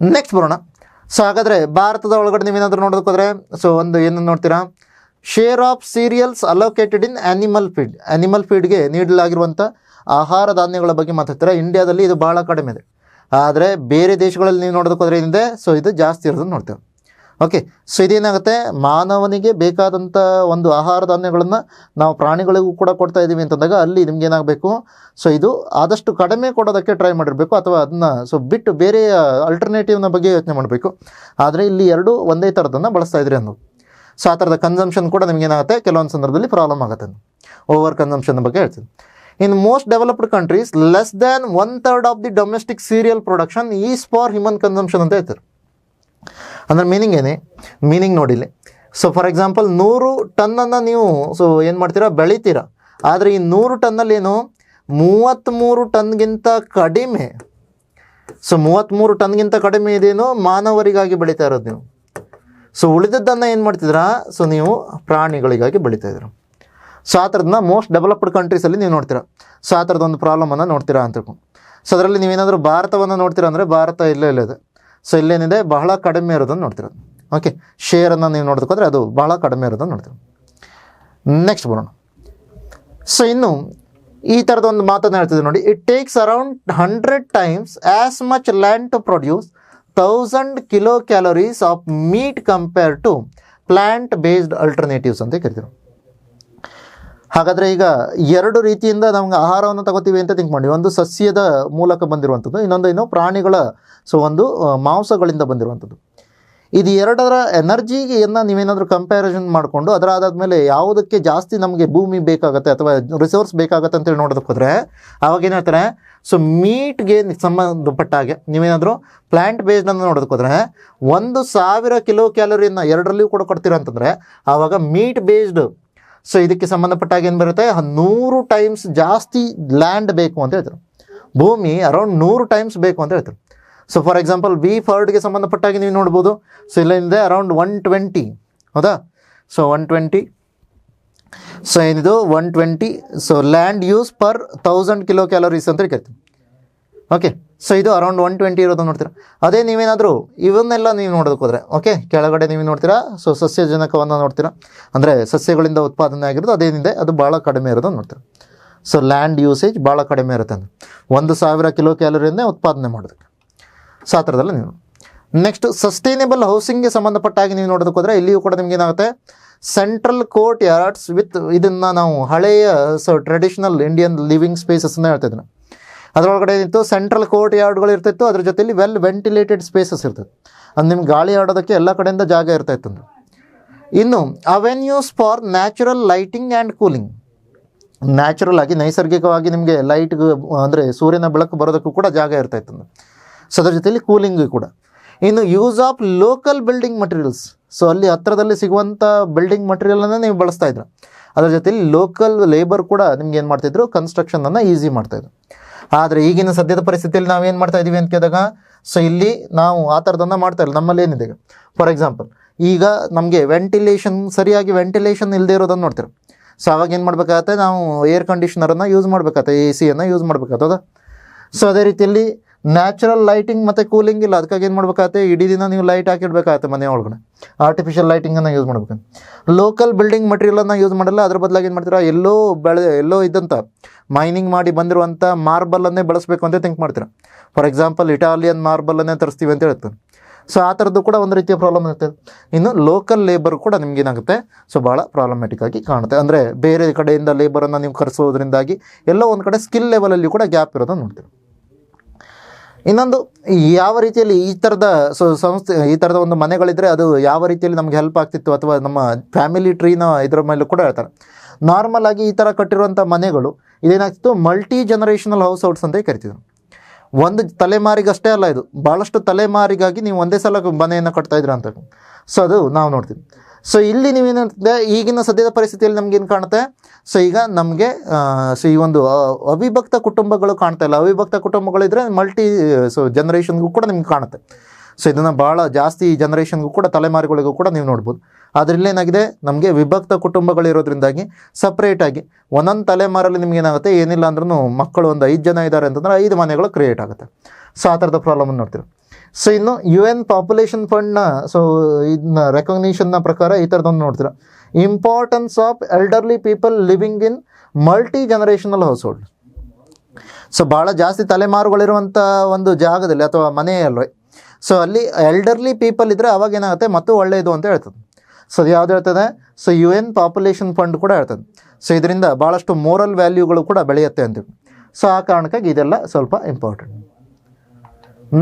Next ಬರೋಣ. So ಹಾಗಾದರೆ ಭಾರತದ ಒಳಗಡೆ ನೀವೇನಾದರೂ ನೋಡೋದಕ್ಕೋದ್ರೆ ಸೊ ಒಂದು ಏನು ನೋಡ್ತೀರಾ, share of cereals allocated in animal ಫೀಡ್ಗೆ ನೀಡಲಾಗಿರುವಂಥ ಆಹಾರ ಧಾನ್ಯಗಳ ಬಗ್ಗೆ ಮಾತಾಡ್ತೀರಾ. ಇಂಡಿಯಾದಲ್ಲಿ ಇದು ಭಾಳ ಕಡಿಮೆ ಇದೆ, ಆದರೆ ಬೇರೆ ದೇಶಗಳಲ್ಲಿ ನೀವು ನೋಡೋದಕ್ಕೋದ್ರೆ ಏನಿದೆ, ಸೊ ಇದು ಜಾಸ್ತಿ ಇರೋದನ್ನು ನೋಡ್ತೇವೆ. ಓಕೆ, ಸೊ ಇದೇನಾಗುತ್ತೆ, ಮಾನವನಿಗೆ ಬೇಕಾದಂಥ ಒಂದು ಆಹಾರ ಧಾನ್ಯಗಳನ್ನು ನಾವು ಪ್ರಾಣಿಗಳಿಗೂ ಕೂಡ ಕೊಡ್ತಾ ಇದ್ದೀವಿ ಅಂತಂದಾಗ ಅಲ್ಲಿ ನಿಮ್ಗೆ ಏನಾಗಬೇಕು, ಸೊ ಇದು ಆದಷ್ಟು ಕಡಿಮೆ ಕೊಡೋದಕ್ಕೆ ಟ್ರೈ ಮಾಡಿರಬೇಕು, ಅಥವಾ ಅದನ್ನು ಸೊ ಬಿಟ್ಟು ಬೇರೆ ಅಲ್ಟರ್ನೇಟಿವ್ನ ಬಗ್ಗೆ ಯೋಚನೆ ಮಾಡಬೇಕು. ಆದರೆ ಇಲ್ಲಿ ಎರಡೂ ಒಂದೇ ಥರದನ್ನು ಬಳಸ್ತಾ ಇದ್ರಿ ಅನ್ನೋದು. ಸೊ ಆ ಥರದ ಕನ್ಸಂಪ್ಷನ್ ಕೂಡ ನಿಮಗೇನಾಗುತ್ತೆ, ಕೆಲವೊಂದು ಸಂದರ್ಭದಲ್ಲಿ ಪ್ರಾಬ್ಲಮ್ ಆಗುತ್ತೆ. ಓವರ್ ಕನ್ಸಂಪ್ಷನ್ ಬಗ್ಗೆ ಹೇಳ್ತೀನಿ. In most developed countries less than 1/3 of the domestic serial production is for human consumption ಅಂತ ಹೇಳ್ತಾರೆ. ಅಂದರೆ ಮೀನಿಂಗ್ ನೋಡಿಲಿ. ಸೊ ಫಾರ್ ಎಕ್ಸಾಂಪಲ್ 100 ಟನ್ನನ್ನು ನೀವು ಸೊ ಏನು ಮಾಡ್ತೀರಾ, ಬೆಳಿತೀರಾ. ಆದರೆ ಈ 100 ಟನ್ನಲ್ಲಿ ಏನು 33 ಟನ್ಗಿಂತ ಕಡಿಮೆ, ಸೊ 33 ಟನ್ಗಿಂತ ಕಡಿಮೆ ಇದೇನು ಮಾನವರಿಗಾಗಿ ಬೆಳೀತಾ ಇರೋದು ನೀವು. ಸೊ ಉಳಿದದ್ದನ್ನು ಏನು ಮಾಡ್ತಿದ್ದೀರಾ, ಸೊ ನೀವು ಪ್ರಾಣಿಗಳಿಗಾಗಿ ಬೆಳೀತಾ ಇದ್ದೀರ. ಸೊ ಆ ಥರದನ್ನ ಮೋಸ್ಟ್ ಡೆವಲಪ್ಡ್ ಕಂಟ್ರೀಸಲ್ಲಿ ನೀವು ನೋಡ್ತೀರಾ. ಸೊ ಆ ಥರದ್ದು ಒಂದು ಪ್ರಾಬ್ಲಮನ್ನು ನೋಡ್ತೀರಾ ಅಂತ ತಿಳ್ಕೊಂಡು. ಸೊ ಅದರಲ್ಲಿ ನೀವೇನಾದರೂ ಭಾರತವನ್ನು ನೋಡ್ತೀರಾ ಅಂದರೆ ಭಾರತ ಇಲ್ಲೇ ಇದೆ. ಸೊ ಇಲ್ಲೇನಿದೆ, ಬಹಳ ಕಡಿಮೆ ಇರೋದನ್ನು ನೋಡ್ತೀರ. ಓಕೆ, ಶೇರನ್ನು ನೀವು ನೋಡೋದಕ್ಕೋದ್ರೆ ಅದು ಬಹಳ ಕಡಿಮೆ ಇರೋದನ್ನು ನೋಡ್ತೀರ. ನೆಕ್ಸ್ಟ್ ಬರೋಣ. ಸೊ ಇನ್ನು ಈ ಥರದ ಒಂದು ಮಾತನ್ನು ಹೇಳ್ತಿದ್ದೆ ನೋಡಿ, it takes around 100 times as much land to produce 1000 kilocalories of meat compare to plant based alternatives ಅಂತ ಕರಿತೀವಿ. ಹಾಗಾದರೆ ಈಗ ಎರಡು ರೀತಿಯಿಂದ ನಮ್ಗೆ ಆಹಾರವನ್ನು ತಗೋತೀವಿ ಅಂತ ಥಿಂಕ್ ಮಾಡಿ. ಒಂದು ಸಸ್ಯದ ಮೂಲಕ ಬಂದಿರುವಂಥದ್ದು, ಇನ್ನೊಂದು ಪ್ರಾಣಿಗಳ ಸೊ ಒಂದು ಮಾಂಸಗಳಿಂದ ಬಂದಿರುವಂಥದ್ದು. ಇದು ಎರಡರ ಎನರ್ಜಿಯನ್ನು ನೀವೇನಾದರೂ ಕಂಪ್ಯಾರಿಸನ್ ಮಾಡಿಕೊಂಡು ಅದರಾದಾದ್ಮೇಲೆ ಯಾವುದಕ್ಕೆ ಜಾಸ್ತಿ ನಮಗೆ ಭೂಮಿ ಬೇಕಾಗುತ್ತೆ ಅಥವಾ ರಿಸೋರ್ಸ್ ಬೇಕಾಗುತ್ತೆ ಅಂತೇಳಿ ನೋಡೋದಕ್ಕೆ ಹೋದರೆ ಆವಾಗ ಏನು ಹೇಳ್ತಾರೆ, ಸೊ ಮೀಟ್ಗೆ ಸಂಬಂಧಪಟ್ಟ ಹಾಗೆ ನೀವೇನಾದರೂ ಪ್ಲ್ಯಾಂಟ್ ಬೇಸ್ಡನ್ನು ನೋಡೋದಕ್ಕೆ ಹೋದರೆ 1000 ಕಿಲೋಕ್ಯಾಲರಿಯನ್ನು ಎರಡರಲ್ಲಿಯೂ ಕೂಡ ಕೊಡ್ತೀರ ಅಂತಂದರೆ ಆವಾಗ ಮೀಟ್ ಬೇಸ್ಡ್ ಸೊ ಇದಕ್ಕೆ ಸಂಬಂಧಪಟ್ಟ ಹಾಗೆ ಏನು ಬರುತ್ತೆ, 100 times ಜಾಸ್ತಿ ಲ್ಯಾಂಡ್ ಬೇಕು ಅಂತ ಹೇಳ್ತಾರೆ. ಭೂಮಿ ಅರೌಂಡ್ 100 times ಬೇಕು ಅಂತ ಹೇಳ್ತಾರೆ. ಸೊ ಫಾರ್ ಎಕ್ಸಾಂಪಲ್ ಬೀಫ್ ಹರ್ಡ್ಗೆ ಸಂಬಂಧಪಟ್ಟಾಗಿ ನೀವು ನೋಡ್ಬೋದು. ಸೊ ಇಲ್ಲಿಂದ ಅರೌಂಡ್ 120, ಹೌದಾ. ಸೊ 120, ಸೊ ಏನಿದು 120 so land use per 1000 kilocalories ಅಂತ ಕರಿತೀವಿ. ಓಕೆ, ಸೊ ಇದು ಅರೌಂಡ್ 120 ಇರೋದನ್ನು ನೋಡ್ತೀರಾ. ಅದೇ ನೀವೇನಾದರೂ ಇವನ್ನೆಲ್ಲ ನೀವು ನೋಡೋದಕ್ಕೆ ಹೋದರೆ, ಓಕೆ, ಕೆಳಗಡೆ ನೀವು ನೋಡ್ತೀರಾ, ಸೊ ಸಸ್ಯಜನಕವನ್ನು ನೋಡ್ತೀರಾ, ಅಂದರೆ ಸಸ್ಯಗಳಿಂದ ಉತ್ಪಾದನೆ ಆಗಿರೋದು ಅದೇನಿದೆ ಅದು ಭಾಳ ಕಡಿಮೆ ಇರೋದನ್ನು ನೋಡ್ತೀರಾ. ಸೊ ಲ್ಯಾಂಡ್ ಯೂಸೇಜ್ ಭಾಳ ಕಡಿಮೆ ಇರುತ್ತೆ ಅಂದರೆ 1000 ಕಿಲೋಕ್ಯಾಲರಿಯನ್ನೇ ಉತ್ಪಾದನೆ ಮಾಡೋದಕ್ಕೆ. ಸೊ ಆ ಥರದಲ್ಲ ನೀವು. ನೆಕ್ಸ್ಟ್ ಸಸ್ಟೈನೇಬಲ್ ಹೌಸಿಂಗ್ಗೆ ಸಂಬಂಧಪಟ್ಟಾಗಿ ನೀವು ನೋಡೋದಕ್ಕೆ ಹೋದರೆ ಇಲ್ಲಿಯೂ ಕೂಡ ನಿಮ್ಗೆ ಏನಾಗುತ್ತೆ, ಸೆಂಟ್ರಲ್ ಕೋರ್ಟ್ ಯಾರ್ಡ್ಸ್ ವಿತ್ ಇದನ್ನು ನಾವು ಹಳೆಯ ಸೊ ಟ್ರೆಡಿಷನಲ್ ಇಂಡಿಯನ್ ಲಿವಿಂಗ್ ಸ್ಪೇಸಸ್ನ ಹೇಳ್ತಿದ್ದೀನಿ. ಅದರೊಳಗಡೆ ಏನಿತ್ತು, ಸೆಂಟ್ರಲ್ ಕೋರ್ಟ್ ಯಾರ್ಡ್ಗಳು ಇರ್ತಿತ್ತು, ಅದ್ರ ಜೊತೆಲಿ ವೆಲ್ ವೆಂಟಿಲೇಟೆಡ್ ಸ್ಪೇಸಸ್ ಇರ್ತದೆ. ಅದು ನಿಮ್ಗೆ ಗಾಳಿ ಆಡೋದಕ್ಕೆ ಎಲ್ಲ ಕಡೆಯಿಂದ ಜಾಗ ಇರ್ತಾಯಿತ್ತು. ಇನ್ನು avenues for natural lighting and cooling, natural ಆಗಿ ನೈಸರ್ಗಿಕವಾಗಿ ನಿಮಗೆ ಲೈಟ್ ಅಂದರೆ ಸೂರ್ಯನ ಬೆಳಕು ಬರೋದಕ್ಕೂ ಕೂಡ ಜಾಗ ಇರ್ತಾಯಿತ್ತು. ಸೊ ಅದ್ರ ಜೊತೆಲಿ ಕೂಲಿಂಗ್ ಕೂಡ. ಇನ್ನು use of local building materials, so ಅಲ್ಲಿ ಹತ್ತಿರದಲ್ಲಿ ಸಿಗುವಂಥ ಬಿಲ್ಡಿಂಗ್ ಮಟೀರಿಯಲನ್ನು ನೀವು ಬಳಸ್ತಾ ಇದ್ರು. ಅದ್ರ ಜೊತೆಲಿ ಲೋಕಲ್ ಲೇಬರ್ ಕೂಡ ನಿಮ್ಗೆ ಏನು ಮಾಡ್ತಾಯಿದ್ರು, ಕನ್ಸ್ಟ್ರಕ್ಷನನ್ನು ಈಸಿ ಮಾಡ್ತಾಯಿದ್ರು. ಆದರೆ ಈಗಿನ ಸದ್ಯದ ಪರಿಸ್ಥಿತಿಯಲ್ಲಿ ನಾವೇನು ಮಾಡ್ತಾ ಇದ್ದೀವಿ ಅಂತ ಕೇಳಿದಾಗ, ಸೊ ಇಲ್ಲಿ ನಾವು ಆ ಥರದನ್ನು ಮಾಡ್ತಾ ಇಲ್ಲ. ನಮ್ಮಲ್ಲಿ ಏನಿದೆ, ಫಾರ್ ಎಕ್ಸಾಂಪಲ್ ಈಗ ನಮಗೆ ಸರಿಯಾಗಿ ವೆಂಟಿಲೇಷನ್ ಇಲ್ಲದೆ ಇರೋದನ್ನು ನೋಡ್ತೀವಿ. ಸೊ ಅವಾಗ ಏನು ಮಾಡಬೇಕಾಗತ್ತೆ, ನಾವು ಏರ್ ಕಂಡೀಷ್ನರನ್ನು ಯೂಸ್ ಮಾಡಬೇಕಾಗತ್ತೆ, AC ಯನ್ನು ಯೂಸ್ ಮಾಡಬೇಕಾಗ್ತದ. ಸೊ ಅದೇ ರೀತಿಯಲ್ಲಿ ನ್ಯಾಚುರಲ್ ಲೈಟಿಂಗ್ ಮತ್ತು ಕೂಲಿಂಗ್ ಇಲ್ಲ, ಅದಕ್ಕಾಗಿ ಏನು ಮಾಡಬೇಕಾಗತ್ತೆ, ಇಡೀ ದಿನ ನೀವು ಲೈಟ್ ಹಾಕಿಡ್ಬೇಕಾಗತ್ತೆ ಮನೆ ಒಳಗಡೆ. ಆರ್ಟಿಫಿಷಿಯಲ್ ಲೈಟಿಂಗನ್ನು ಯೂಸ್ ಮಾಡಬೇಕು. ಲೋಕಲ್ ಬಿಲ್ಡಿಂಗ್ ಮಟೀರಿಯಲನ್ನು ಯೂಸ್ ಮಾಡಲ್ಲ, ಅದ್ರ ಬದಲಾಗಿ ಏನು ಮಾಡ್ತೀರಾ, ಎಲ್ಲೋ ಇದ್ದಂಥ ಮೈನಿಂಗ್ ಮಾಡಿ ಬಂದಿರುವಂಥ ಮಾರ್ಬಲನ್ನೇ ಬಳಸಬೇಕು ಅಂತ ಥಿಂಕ್ ಮಾಡ್ತೀರಾ. ಫಾರ್ ಎಕ್ಸಾಂಪಲ್ ಇಟಾಲಿಯನ್ ಮಾರ್ಬಲನ್ನೇ ತರಿಸ್ತೀವಿ ಅಂತ ಹೇಳ್ತಾರೆ. ಸೊ ಆ ಥರದ್ದು ಕೂಡ ಒಂದು ರೀತಿಯ ಪ್ರಾಬ್ಲಮ್ ಇರ್ತದೆ. ಇನ್ನು ಲೋಕಲ್ ಲೇಬರ್ ಕೂಡ ನಿಮಗೇನಾಗುತ್ತೆ, ಸೊ ಭಾಳ ಪ್ರಾಬ್ಲಮ್ಯಾಟಿಕ್ ಆಗಿ ಕಾಣುತ್ತೆ. ಅಂದರೆ ಬೇರೆ ಕಡೆಯಿಂದ ಲೇಬರನ್ನು ನೀವು ಕರೆಸೋದ್ರಿಂದಾಗಿ ಎಲ್ಲೋ ಒಂದು ಕಡೆ ಸ್ಕಿಲ್ ಲೆವೆಲಲ್ಲಿ ಕೂಡ ಗ್ಯಾಪ್ ಇರೋದನ್ನು ನೋಡ್ತೀವಿ. ಇನ್ನೊಂದು, ಯಾವ ರೀತಿಯಲ್ಲಿ ಈ ಥರದ ಈ ಥರದ ಒಂದು ಮನೆಗಳಿದ್ದರೆ ಅದು ಯಾವ ರೀತಿಯಲ್ಲಿ ನಮ್ಗೆ ಹೆಲ್ಪ್ ಆಗ್ತಿತ್ತು, ಅಥವಾ ನಮ್ಮ ಫ್ಯಾಮಿಲಿ ಟ್ರೀನ ಇದರ ಮೇಲೂ ಕೂಡ ಹೇಳ್ತಾರೆ. ನಾರ್ಮಲ್ ಆಗಿ ಈ ಥರ ಕಟ್ಟಿರುವಂಥ ಮನೆಗಳು ಇದೇನಾಗ್ತಿತ್ತು, ಮಲ್ಟಿ ಜನರೇಷನಲ್ ಹೌಸ್ ಔಟ್ಸ್ ಅಂತ ಕರಿತಿದ್ರು. ಒಂದು ತಲೆಮಾರಿಗಷ್ಟೇ ಅಲ್ಲ, ಇದು ಭಾಳಷ್ಟು ತಲೆಮಾರಿಗಾಗಿ ನೀವು ಒಂದೇ ಸಲ ಮನೆಯನ್ನು ಕಟ್ತಾಯಿದ್ರ ಅಂತ. ಸೊ ಅದು ನಾವು ನೋಡ್ತೀವಿ. ಸೊ ಇಲ್ಲಿ ನೀವೇನಂತಿದೆ, ಈಗಿನ ಸದ್ಯದ ಪರಿಸ್ಥಿತಿಯಲ್ಲಿ ನಮಗೇನು ಕಾಣುತ್ತೆ, ಸೊ ಈಗ ನಮಗೆ ಸೊ ಈ ಒಂದು ಅವಿಭಕ್ತ ಕುಟುಂಬಗಳು ಕಾಣ್ತಾ ಇಲ್ಲ. ಅವಿಭಕ್ತ ಕುಟುಂಬಗಳಿದ್ದರೆ ಜನರೇಷನ್ಗೂ ಕೂಡ ನಿಮ್ಗೆ ಕಾಣುತ್ತೆ. ಸೊ ಇದನ್ನು ಭಾಳ ಜಾಸ್ತಿ ಜನರೇಷನ್ಗೂ ಕೂಡ, ತಲೆಮಾರುಗಳಿಗೂ ಕೂಡ ನೀವು ನೋಡ್ಬೋದು. ಅದರಲ್ಲಿ ಏನಾಗಿದೆ, ನಮಗೆ ವಿಭಕ್ತ ಕುಟುಂಬಗಳಿರೋದ್ರಿಂದಾಗಿ ಸಪ್ರೇಟಾಗಿ ಒಂದೊಂದು ತಲೆಮಾರಲ್ಲಿ ನಿಮ್ಗೆ ಏನಾಗುತ್ತೆ, ಏನಿಲ್ಲ ಅಂದ್ರೂ ಮಕ್ಕಳು ಒಂದು 5 ಜನ ಇದ್ದಾರೆ ಅಂತಂದರೆ 5 ಮನೆಗಳು ಕ್ರಿಯೇಟ್ ಆಗುತ್ತೆ. ಸೊ ಆ ಥರದ ಪ್ರಾಬ್ಲಮನ್ನು ನೋಡ್ತೀವಿ. ಸೊ ಇನ್ನು UN ಪಾಪ್ಯುಲೇಷನ್ ಫಂಡ್ನ ಇದನ್ನ ರೆಕಗ್ನಿಷನ್ನ ಪ್ರಕಾರ ಈ ಥರದೊಂದು ನೋಡ್ತೀರಾ, importance of elderly people living in multi generational house hold. So ಭಾಳ ಜಾಸ್ತಿ ತಲೆಮಾರುಗಳಿರುವಂಥ ಒಂದು ಜಾಗದಲ್ಲಿ ಅಥವಾ ಮನೆಯಲ್ಲೇ ಸೊ ಅಲ್ಲಿ ಎಲ್ಡರ್ಲಿ ಪೀಪಲ್ ಇದ್ದರೆ ಅವಾಗ ಏನಾಗುತ್ತೆ ಮತ್ತು ಒಳ್ಳೆಯದು ಅಂತ ಹೇಳ್ತದೆ. ಸೊ ಅದು ಯಾವ್ದು ಹೇಳ್ತದೆ, ಸೊ UN ಪಾಪ್ಯುಲೇಷನ್ ಫಂಡ್ ಕೂಡ ಹೇಳ್ತದೆ. ಸೊ ಇದರಿಂದ ಭಾಳಷ್ಟು ಮೋರಲ್ ವ್ಯಾಲ್ಯೂಗಳು ಕೂಡ ಬೆಳೆಯುತ್ತೆ ಅಂತೀವಿ. ಸೊ ಆ ಕಾರಣಕ್ಕಾಗಿ ಇದೆಲ್ಲ ಸ್ವಲ್ಪ ಇಂಪಾರ್ಟೆಂಟ್.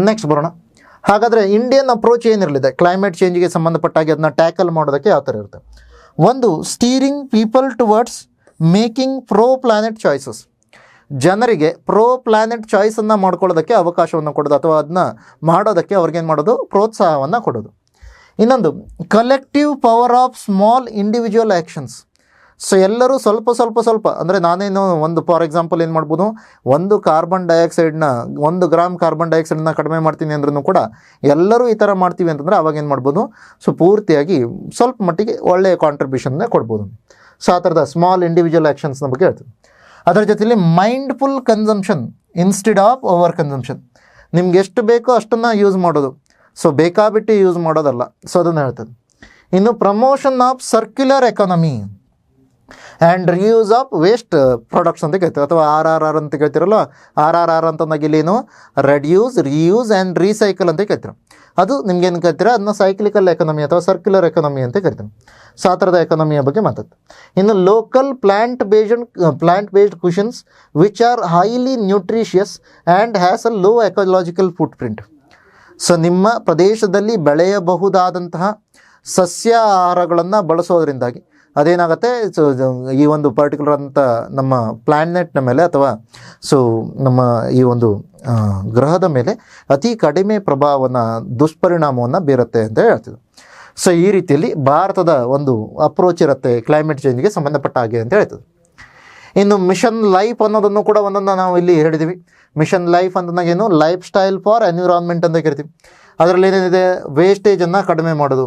ನೆಕ್ಸ್ಟ್ ಬರೋಣ. ಹಾಗಾದರೆ ಇಂಡಿಯನ್ ಅಪ್ರೋಚ್ ಏನಿರಲಿದೆ ಕ್ಲೈಮೇಟ್ ಚೇಂಜಿಗೆ ಸಂಬಂಧಪಟ್ಟಾಗಿ ಅದನ್ನ ಟ್ಯಾಕಲ್ ಮಾಡೋದಕ್ಕೆ ಯಾವ ಥರ ಇರುತ್ತೆ? ಒಂದು, steering people towards making pro planet choices. ಜನರಿಗೆ ಪ್ರೋ ಪ್ಲಾನೆಟ್ ಚಾಯ್ಸನ್ನು ಮಾಡ್ಕೊಳ್ಳೋದಕ್ಕೆ ಅವಕಾಶವನ್ನು ಕೊಡೋದು ಅಥವಾ ಅದನ್ನ ಮಾಡೋದಕ್ಕೆ ಅವ್ರಿಗೇನು ಮಾಡೋದು, ಪ್ರೋತ್ಸಾಹವನ್ನು ಕೊಡೋದು. ಇನ್ನೊಂದು, collective power of small individual actions. So ಎಲ್ಲರೂ ಸ್ವಲ್ಪ ಅಂದರೆ ನಾನೇನು ಒಂದು ಫಾರ್ ಎಕ್ಸಾಂಪಲ್ ಏನು ಮಾಡ್ಬೋದು, 1 ಗ್ರಾಮ್ ಕಾರ್ಬನ್ ಡೈಆಕ್ಸೈಡನ್ನ ಕಡಿಮೆ ಮಾಡ್ತೀನಿ ಅಂದ್ರೂ ಕೂಡ ಎಲ್ಲರೂ ಈ ಥರ ಮಾಡ್ತೀವಿ ಅಂತಂದರೆ ಅವಾಗ ಏನು ಮಾಡ್ಬೋದು, ಸೊ ಪೂರ್ತಿಯಾಗಿ ಸ್ವಲ್ಪ ಮಟ್ಟಿಗೆ ಒಳ್ಳೆಯ ಕಾಂಟ್ರಿಬ್ಯೂಷನ್ನ ಕೊಡ್ಬೋದು. ಸೊ ಆ ಥರದ ಸ್ಮಾಲ್ ಇಂಡಿವಿಜುವಲ್ ಆ್ಯಕ್ಷನ್ಸ್ನ ಬಗ್ಗೆ ಹೇಳ್ತೀವಿ. ಅದರ ಜೊತೆಲಿ mindful consumption instead of over consumption. ನಿಮ್ಗೆ ಎಷ್ಟು ಬೇಕೋ ಅಷ್ಟನ್ನು ಯೂಸ್ ಮಾಡೋದು, ಸೊ ಬೇಕಾಬಿಟ್ಟು ಯೂಸ್ ಮಾಡೋದಲ್ಲ. ಸೊ ಅದನ್ನು ಹೇಳ್ತದೆ. ಇನ್ನು promotion of circular economy and reuse of waste products ಅಂತ ಕೇಳ್ತೀವಿ, ಅಥವಾ RRR ಅಂತ ಕೇಳ್ತಿರಲ್ಲ. RRR ಅಂತಂದಾಗ ಇಲ್ಲೇನು, ರೆಡ್ಯೂಸ್, ರಿಯೂಸ್ ಆ್ಯಂಡ್ ರೀಸೈಕಲ್ ಅಂತ ಕೇಳ್ತೀರ. ಅದು ನಿಮ್ಗೇನು ಕೇಳ್ತೀರ, ಅದನ್ನ ಸೈಕ್ಲಿಕಲ್ ಎಕಾನಮಿ ಅಥವಾ ಸರ್ಕ್ಯುಲರ್ ಎಕಾನಮಿ ಅಂತ ಕರಿತೀವಿ. ಸೊ ಆ ಥರದ ಎಕಾನಮಿಯ ಬಗ್ಗೆ ಮಾತಾಡ್ತೀವಿ. ಇನ್ನು local plant based cushions which are highly nutritious and has a low ecological foot print. So ನಿಮ್ಮ ಪ್ರದೇಶದಲ್ಲಿ ಬೆಳೆಯಬಹುದಾದಂತಹ ಸಸ್ಯ ಆಹಾರಗಳನ್ನು ಬಳಸೋದ್ರಿಂದಾಗಿ ಅದೇನಾಗುತ್ತೆ, ಸೊ ಈ ಒಂದು ಪರ್ಟಿಕ್ಯುಲರ್ ಅಂತ ನಮ್ಮ ಪ್ಲ್ಯಾನೆಟ್ನ ಮೇಲೆ ಅಥವಾ ಸೊ ನಮ್ಮ ಈ ಒಂದು ಗ್ರಹದ ಮೇಲೆ ಅತಿ ಕಡಿಮೆ ದುಷ್ಪರಿಣಾಮವನ್ನು ಬೀರುತ್ತೆ ಅಂತ ಹೇಳ್ತಿದ್ವಿ. ಸೊ ಈ ರೀತಿಯಲ್ಲಿ ಭಾರತದ ಒಂದು ಅಪ್ರೋಚ್ ಇರುತ್ತೆ ಕ್ಲೈಮೇಟ್ ಚೇಂಜ್ಗೆ ಸಂಬಂಧಪಟ್ಟ ಹಾಗೆ ಅಂತ ಹೇಳ್ತದೆ. ಇನ್ನು ಮಿಷನ್ ಲೈಫ್ ಅನ್ನೋದನ್ನು ಕೂಡ ಒಂದೊಂದು ನಾವು ಇಲ್ಲಿ ಹೇಳಿದ್ದೀವಿ. ಮಿಷನ್ ಲೈಫ್ ಅಂತಂದಾಗೇನು, ಲೈಫ್ ಸ್ಟೈಲ್ ಫಾರ್ ಎನ್ವಿರಾನ್ಮೆಂಟ್ ಅಂತ ಕರಿತೀವಿ. ಅದರಲ್ಲಿ ಏನೇನಿದೆ, ವೇಸ್ಟೇಜನ್ನು ಕಡಿಮೆ ಮಾಡೋದು,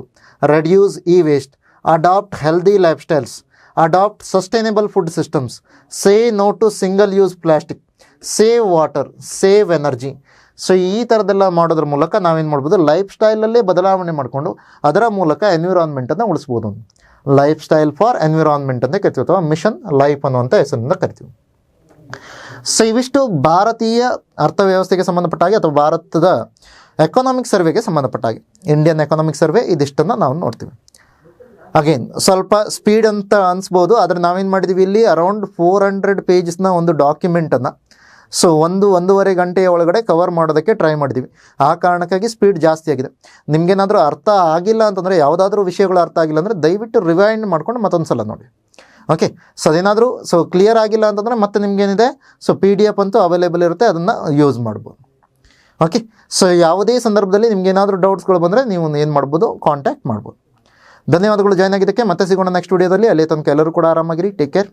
reduce waste, adopt healthy lifestyles, adopt sustainable food systems, say no to single use plastic, save water, save energy. So ಈ ಥರದ್ದೆಲ್ಲ ಮಾಡೋದ್ರ ಮೂಲಕ ನಾವೇನು ಮಾಡ್ಬೋದು, ಲೈಫ್ ಸ್ಟೈಲಲ್ಲೇ ಬದಲಾವಣೆ ಮಾಡಿಕೊಂಡು ಅದರ ಮೂಲಕ ಎನ್ವಿರಾನ್ಮೆಂಟನ್ನು ಉಳಿಸ್ಬೋದು. ಲೈಫ್ ಸ್ಟೈಲ್ ಫಾರ್ ಎನ್ವಿರಾನ್ಮೆಂಟ್ ಅಂತ ಕರಿತೀವಿ, ಅಥವಾ ಮಿಷನ್ ಲೈಫ್ ಅನ್ನುವಂಥ ಹೆಸರಿನಿಂದ ಕರಿತೀವಿ. ಸೊ ಇವಿಷ್ಟು ಭಾರತೀಯ ಅರ್ಥವ್ಯವಸ್ಥೆಗೆ ಸಂಬಂಧಪಟ್ಟಾಗೆ ಅಥವಾ ಭಾರತದ ಎಕನಾಮಿಕ್ ಸರ್ವೆಗೆ ಸಂಬಂಧಪಟ್ಟಾಗೆ, ಇಂಡಿಯನ್ ಎಕನಾಮಿಕ್ ಸರ್ವೆ ಇದಿಷ್ಟನ್ನು ನಾವು ನೋಡ್ತೀವಿ. ಅಗೇನ್ ಸ್ವಲ್ಪ ಸ್ಪೀಡ್ ಅಂತ ಅನಿಸ್ಬೋದು, ಆದರೆ ನಾವೇನು ಮಾಡಿದ್ದೀವಿ, ಇಲ್ಲಿ ಅರೌಂಡ್ 400 ಪೇಜಸ್ನ ಒಂದು ಡಾಕ್ಯುಮೆಂಟನ್ನು ಸೊ 1-1.5 ಗಂಟೆಯ ಒಳಗಡೆ ಕವರ್ ಮಾಡೋದಕ್ಕೆ ಟ್ರೈ ಮಾಡಿದ್ದೀವಿ. ಆ ಕಾರಣಕ್ಕಾಗಿ ಸ್ಪೀಡ್ ಜಾಸ್ತಿ ಆಗಿದೆ. ನಿಮಗೇನಾದರೂ ಅರ್ಥ ಆಗಿಲ್ಲ ಅಂತಂದರೆ, ಯಾವುದಾದ್ರೂ ವಿಷಯಗಳು ಅರ್ಥ ಆಗಿಲ್ಲ ಅಂದರೆ ದಯವಿಟ್ಟು ರಿವೈಂಡ್ ಮಾಡ್ಕೊಂಡು ಮತ್ತೊಂದು ಸಲ ನೋಡಿ. ಓಕೆ, ಸೊ ಅದೇನಾದರೂ ಕ್ಲಿಯರ್ ಆಗಿಲ್ಲ ಅಂತಂದರೆ ಮತ್ತೆ ನಿಮಗೇನಿದೆ, ಸೊ PDF ಅಂತೂ ಅವೈಲೇಬಲ್ ಇರುತ್ತೆ, ಅದನ್ನು ಯೂಸ್ ಮಾಡ್ಬೋದು. ಓಕೆ, ಸೊ ಯಾವುದೇ ಸಂದರ್ಭದಲ್ಲಿ ನಿಮಗೇನಾದರೂ ಡೌಟ್ಸ್ಗಳು ಬಂದರೆ ನೀವು ಏನು ಮಾಡ್ಬೋದು, ಕಾಂಟ್ಯಾಕ್ಟ್ ಮಾಡ್ಬೋದು. ಧನ್ಯವಾದಗಳು ಜಾಯ್ನ್ ಆಗಿದ್ದಕ್ಕೆ. ಮತ್ತೆ ಸಿಗೋಣ ನೆಕ್ಸ್ಟ್ ವಿಡಿಯೋದಲ್ಲಿ. ಅಲ್ಲಿ ತನಕ ಎಲ್ಲರೂ ಕೂಡ ಆರಾಮಾಗಿರಿ. Take care.